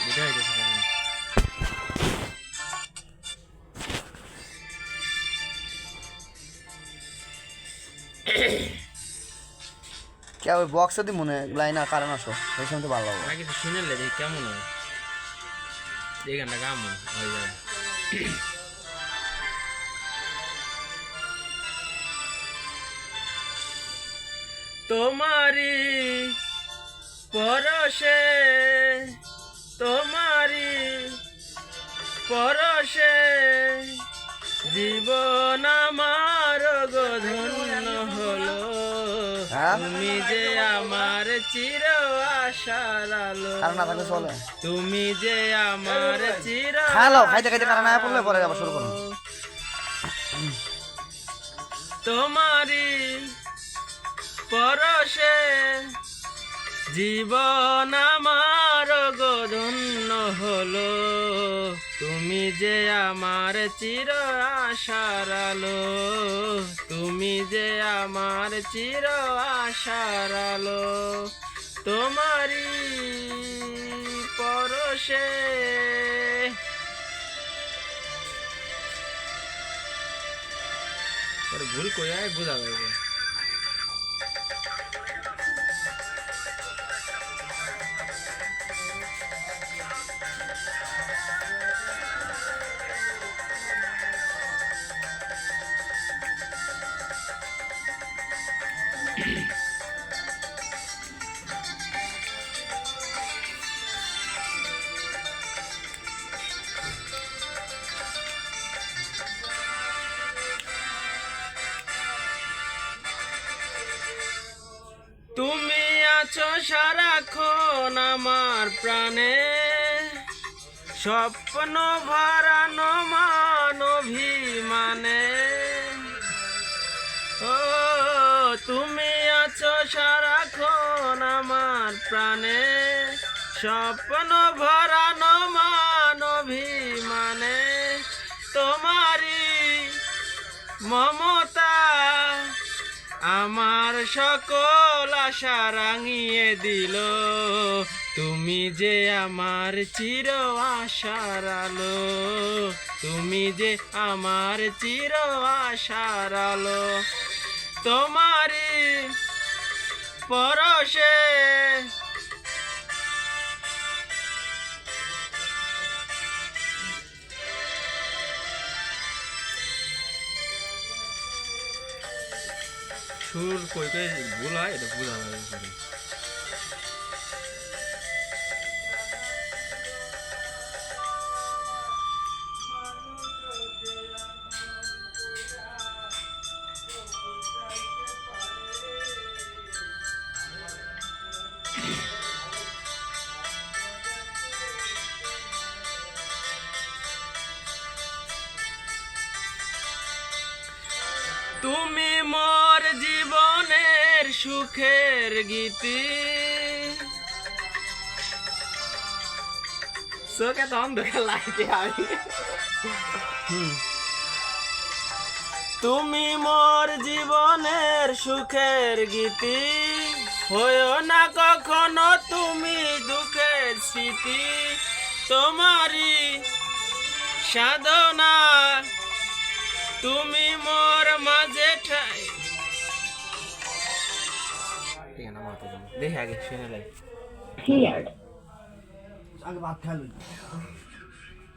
Video হইতেছে কেন? কে ওই বক্স দি মনে লাইন আর কারণ আসো ওই সময় তো ভালো লাগবে না কিছু শুনেলে দেখি কেমন হয়, এই গানটা কেমন হয়ে যাবে। তোমারি পরশে, তোমারি পরশে জীবন আমার ধন্য হলো, হ্যাঁ? তুমি যে আমার চির আশার আলো, কারণ না থাকলে চলে তুমি যে আমার চির খালো খাইতে খাইতে কারণ না পড়লে পরে আবার শুরু করো তোমারি পরশে জীবন আমার ধন্য হলো, তুমি যে আমার চির আশার আলো, তুমি যে আমার চির আশার আলো, তোমারি পরশে। ভুল করে বোঝা যাবে। তুমি আছো সারাক্ষণ আমার প্রাণে, স্বপ্ন ভরানো মান অভিমানে, ও তুমি আছো সারাক্ষণ আমার প্রাণে, স্বপ্ন ভরানো মান অভিমানে, তোমারি মমতা আমার সকল আশা রাঙিয়ে দিল, তুমি যে আমার চির আশার আলো, তুমি যে আমার চির আশার আলো, তোমারি পরশে সুর কই কই ভুল হয়, এটা ভুল হবে। তুমি মোর জীবনের সুখের গীতি, চোখে তো অন্ধকার লাগছে আমি। তুমি মোর জীবনের সুখের গীতি, হইও না কখনো তুমি দুঃখের স্মৃতি, তোমারি সাধনা তুমি মোর মাঝে ঠাই। দেখে আগে শুনে লাই আগে ভাত খাই